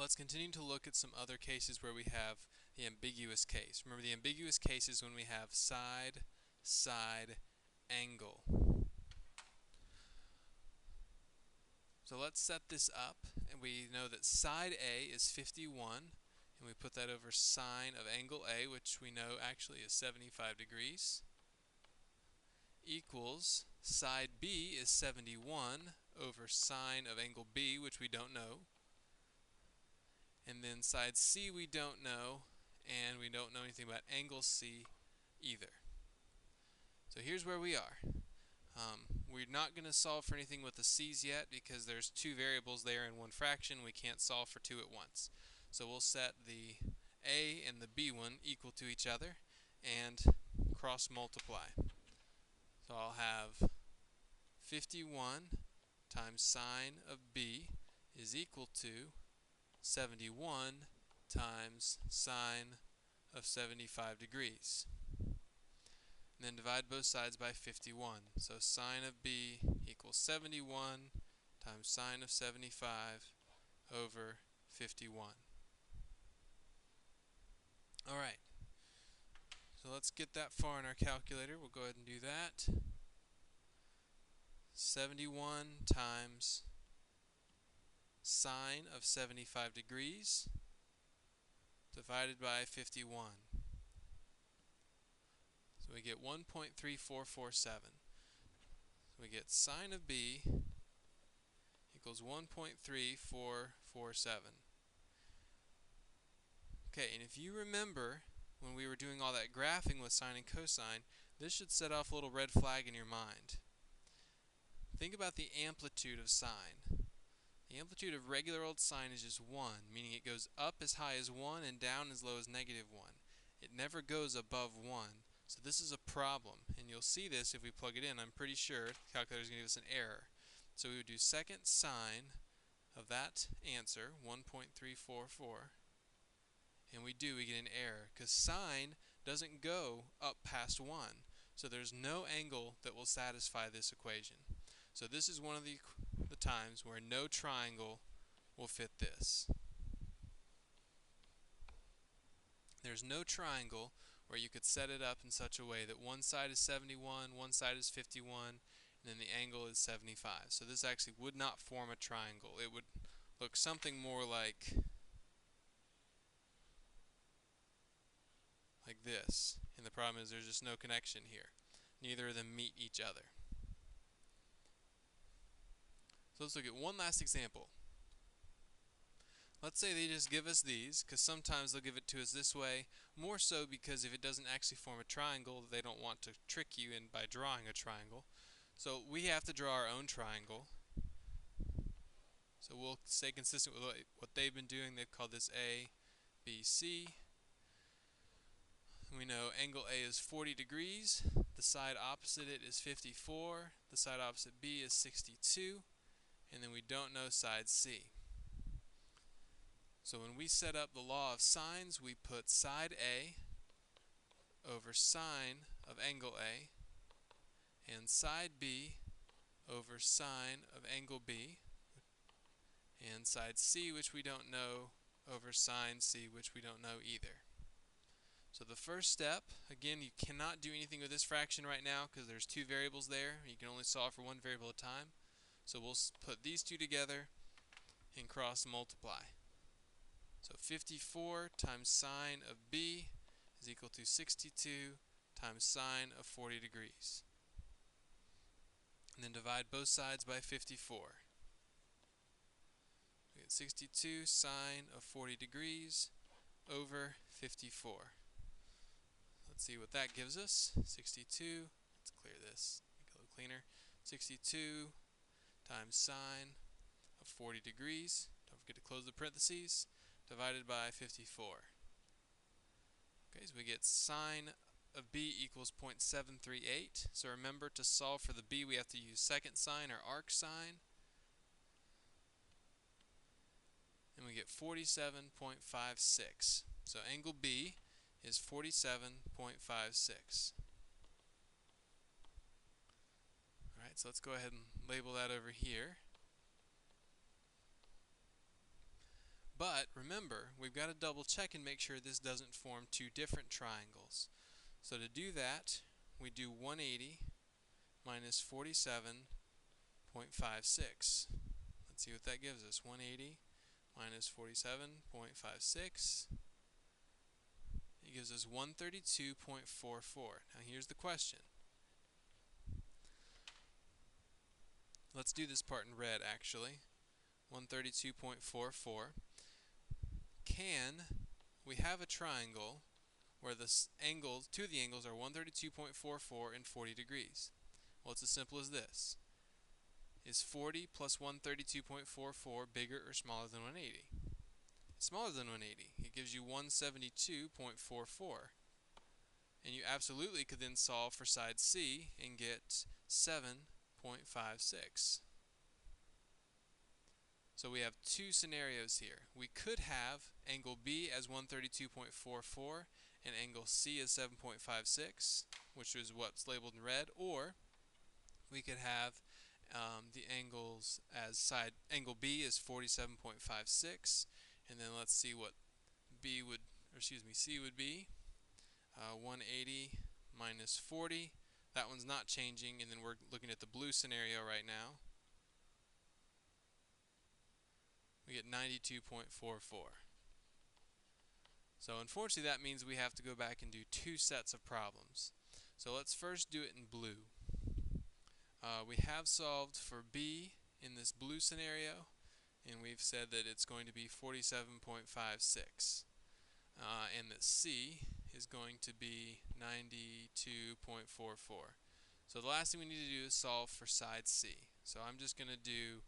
Let's continue to look at some other cases where we have the ambiguous case. Remember, the ambiguous case is when we have side, side, angle. So let's set this up, and we know that side A is 51, and we put that over sine of angle A, which we know actually is 75 degrees, equals side B is 71 over sine of angle B, which we don't know, and then side C we don't know, and we don't know anything about angle C either. So here's where we are. We're not going to solve for anything with the c's yet because there's two variables there in one fraction. We can't solve for two at once. So we'll set the a and the b one equal to each other and cross multiply. So I'll have 51 times sine of b is equal to 71 times sine of 75 degrees. And then divide both sides by 51. So sine of b equals 71 times sine of 75 over 51. Alright, so let's get that far in our calculator. We'll go ahead and do that. 71 times sine of 75 degrees divided by 51. So we get 1.3447. So we get sine of b equals 1.3447. Okay, and if you remember when we were doing all that graphing with sine and cosine, this should set off a little red flag in your mind. Think about the amplitude of sine. The amplitude of regular old sine is just 1, meaning it goes up as high as 1 and down as low as -1. It never goes above 1. So this is a problem, and you'll see this if we plug it in. I'm pretty sure the calculator is going to give us an error. So we would do second sine of that answer, 1.344, and we get an error because sine doesn't go up past 1. So there's no angle that will satisfy this equation. So this is one of the times where no triangle will fit this. There's no triangle where you could set it up in such a way that one side is 71, one side is 51, and then the angle is 75. So this actually would not form a triangle. It would look something more like this. And the problem is there's just no connection here. Neither of them meet each other. So let's look at one last example. Let's say they just give us these, because sometimes they'll give it to us this way, more so because if it doesn't actually form a triangle, they don't want to trick you in by drawing a triangle. So we have to draw our own triangle. So we'll stay consistent with what they've been doing. They've called this A, B, C. We know angle A is 40 degrees. The side opposite it is 54. The side opposite B is 62. And then we don't know side C. So when we set up the law of sines, we put side A over sine of angle A and side B over sine of angle B and side C, which we don't know, over sine C, which we don't know either. So the first step, again, you cannot do anything with this fraction right now because there's two variables there. You can only solve for one variable at a time. So we'll put these two together and cross multiply. So 54 times sine of B is equal to 62 times sine of 40 degrees. And then divide both sides by 54. We get 62 sine of 40 degrees over 54. Let's see what that gives us. 62, let's clear this, make it a little cleaner. 62 times sine of 40 degrees, don't forget to close the parentheses, divided by 54. Okay, so we get sine of b equals 0.738. So remember, to solve for the b, we have to use second sine or arc sine. And we get 47.56. So angle B is 47.56. Alright, so let's go ahead and label that over here. But remember, we've got to double check and make sure this doesn't form two different triangles. So to do that, we do 180 minus 47.56. Let's see what that gives us. 180 minus 47.56. It gives us 132.44. Now here's the question. Let's do this part in red actually. 132.44. Can we have a triangle where the angles, two of the angles are 132.44 and 40 degrees? Well, it's as simple as this. Is 40 plus 132.44 bigger or smaller than 180? It's smaller than 180. It gives you 172.44. And you absolutely could then solve for side C and get 7.56. So we have two scenarios here. We could have angle B as 132.44 and angle C as 7.56, which is what's labeled in red, or we could have the angles as angle B is 47.56, and then let's see what C would be. 180 minus 40. That one's not changing, and then we're looking at the blue scenario right now. We get 92.44. So unfortunately that means we have to go back and do two sets of problems. So let's first do it in blue. We have solved for B in this blue scenario, and we've said that it's going to be 47.56. And that C is going to be 92.44. So the last thing we need to do is solve for side C. So I'm just going to do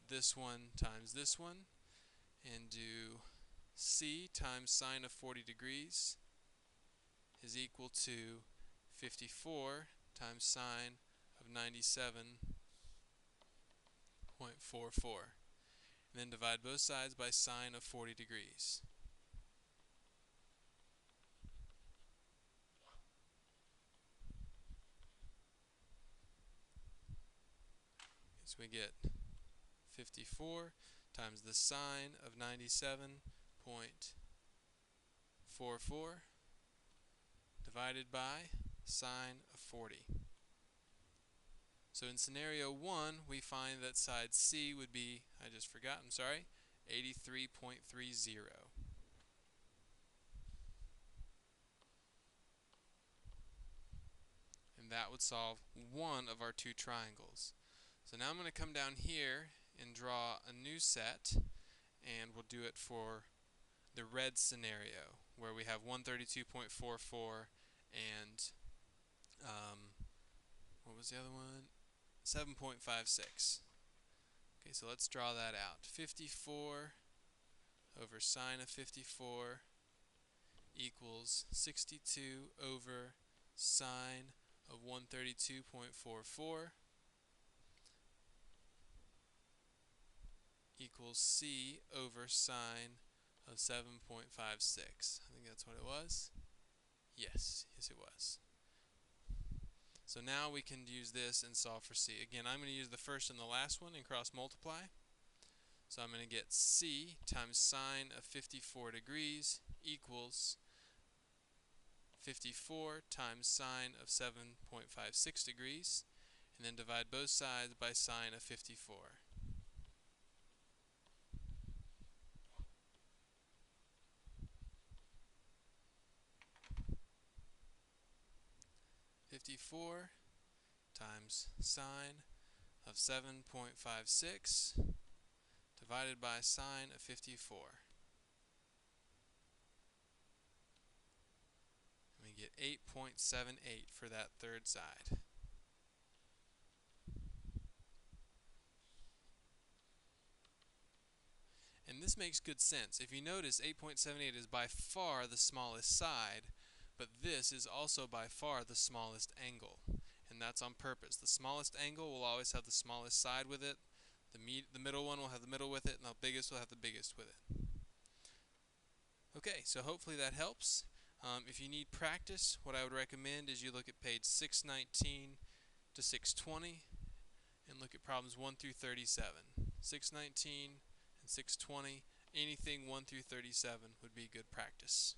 this one times this one, and do C times sine of 40 degrees is equal to 54 times sine of 97.44. And then divide both sides by sine of 40 degrees. So we get 54 times the sine of 97.44 divided by sine of 40. So in scenario 1, we find that side C would be, 83.30. And that would solve one of our two triangles. So now I'm going to come down here and draw a new set, and we'll do it for the red scenario where we have 132.44 and what was the other one? 7.56. Okay, so let's draw that out. 54 over sine of 54 equals 62 over sine of 132.44 equals C over sine of 7.56. I think that's what it was. Yes, it was. So now we can use this and solve for C. Again, I'm going to use the first and the last one and cross multiply. So I'm going to get C times sine of 54 degrees equals 54 times sine of 7.56 degrees, and then divide both sides by sine of 54. 54 times sine of 7.56 divided by sine of 54. And we get 8.78 for that third side. And this makes good sense. If you notice, 8.78 is by far the smallest side, but this is also by far the smallest angle. And that's on purpose. The smallest angle will always have the smallest side with it. The middle one will have the middle with it, and the biggest will have the biggest with it. Okay, so hopefully that helps. If you need practice, what I would recommend is you look at page 619 to 620 and look at problems 1 through 37. 619 and 620, Anything 1 through 37 would be good practice.